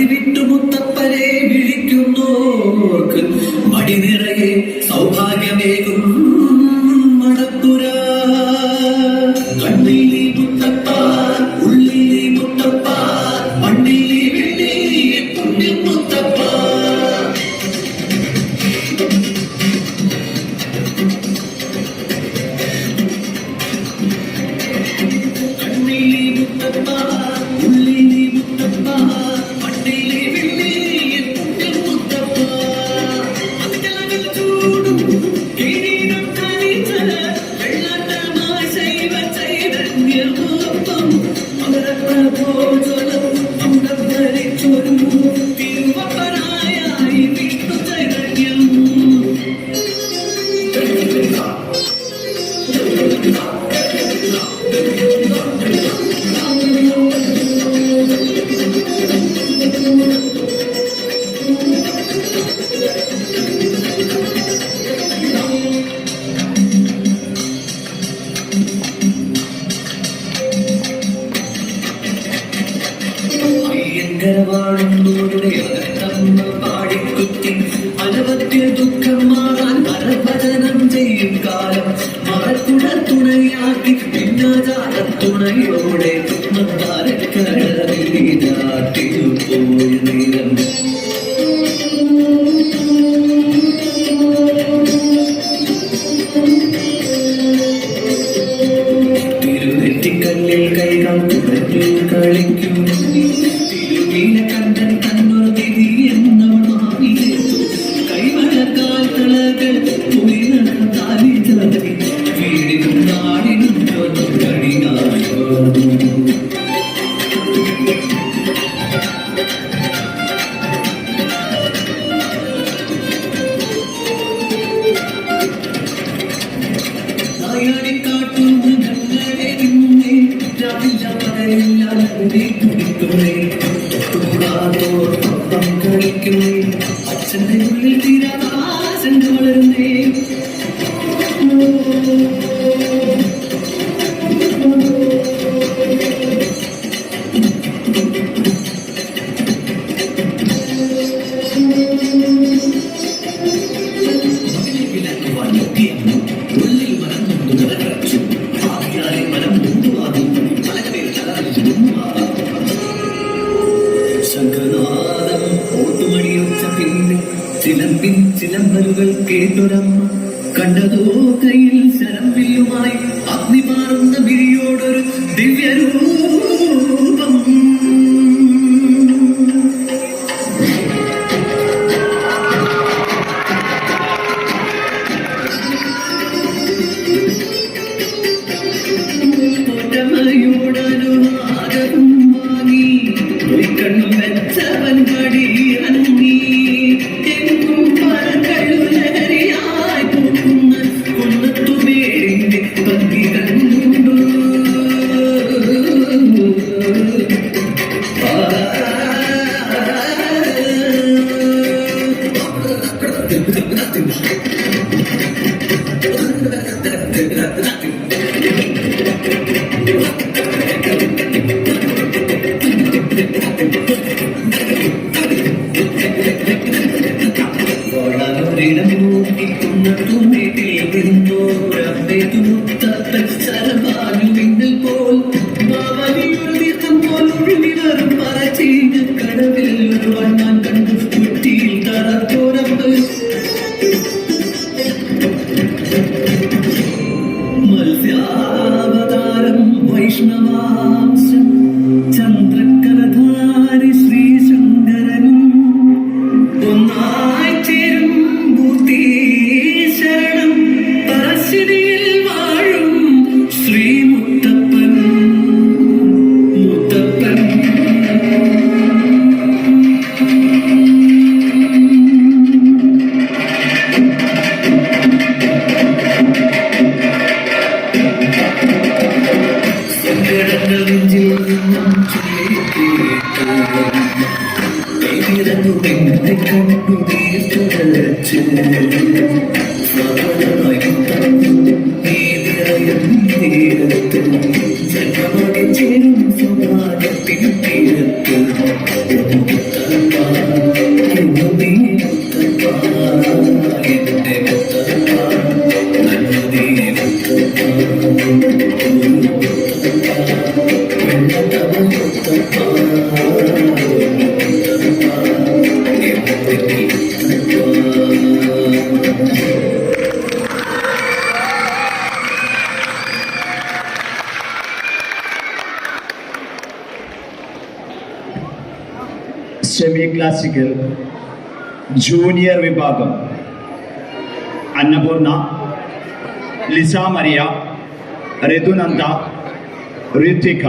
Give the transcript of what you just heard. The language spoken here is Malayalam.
വിട്ടു മുത്തപ്പനെ വിളിക്കുന്നോർക്ക് മടി നിറയെ സൗഭാഗ്യമേകും മടപ്പുര. കണ്ണിലെ മുത്തപ്പ, ഉള്ളിലെ മുത്തപ്പ, മണ്ണിലെ വെള്ളിലെ പുണ്യം മുത്തപ്പ. കണ്ണിലെ മുത്തപ്പ, ഉള്ളിലെ മുത്തപ്പ, മണ്ണിലെ വെള്ളിലെ പുണ്യം മുത്തപ്പ. മക്കളകൾ ചൂടും കിരീടം ധരിച്ചത് വെള്ളാട്ടമായി ശൈവ ചൈതന്യമൊപ്പം മകരപ്രഭോജ്വലം അമ്പം ധരിച്ചൊരു തിരുവപ്പനായി വിഷ്ണു ചൈതന്യം. അയ്യങ്കരവാഴുന്നോരുടെ അകത്തമ്മ പാടിക്കുത്തി അനവധ്യ ദുഃഖം മാറാൻ മരഭജനം ചെയ്യും കാലം മറക്കുട തുണയാക്കി പിന്നാചാരത്തുണയോടെ മന്ദാരക്കടലിൽ പോയ നേരം. തിരുനെറ്റിക്കല്ലിൽ കൈകൾ തുണഞ്ഞു കളിക്കും തിരുമീന കണ്ടൻ കണ്ണൊരു തിരി എന്നവൾ മാവിലെത്തു കൈമലക്കാൽ കളകൾ തുണിനട താലി ചാരി വീടിനും നാടിനും കടിനാശോ. അച്ഛന്റെ ഉള്ളിൽ തീരാശങ്ക വളരുന്നേ. ഉള്ളിൽ മറന്നു നിറച്ചു ആദ്യായി മരം മുണ്ടുവാതും പലകമേൽ ശങ്കനാദം ഓട്ടുമണിയൊച്ച പിന്നെ ചിലമ്പിൻ ചിലമ്പലുകൾ കേട്ടൊരമ്മ കണ്ടതോ കയ്യിൽ ശരംവില്ലുമായി അഗ്നി മാറുന്ന വിരിയോടൊരു ദിവ്യരൂപം. ോടനുവാദവും വാങ്ങി കണ്ണു വെച്ചവൻ പടിയിറങ്ങി എങ്ങും പരകഴുലഹരിയായി പൂക്കുന്ന കുന്നത്തുമേടിന്റെ പങ്കി കണ്ടു. മത്സ്യാവതാരം വൈഷ്ണവാംശം ചന്ദ്രക്കലധാരി ശ്രീശങ്കരനും ഒന്നായി ചേരും മൂർത്തി ശരണം പരശിനിയിൽ വാഴും ശ്രീ മുത്തപ്പൻ. മുത്തപ്പൻ ജന്മമടി ചേരും സമാജത്തിൻ തീരത്തിൽ സെമി ക്ലാസിക്കൽ ജൂനിയർ വിഭാഗം അന്നപൂർണ, ലിസ മരിയ, ഋതുനന്ദ, ഋത്വിക.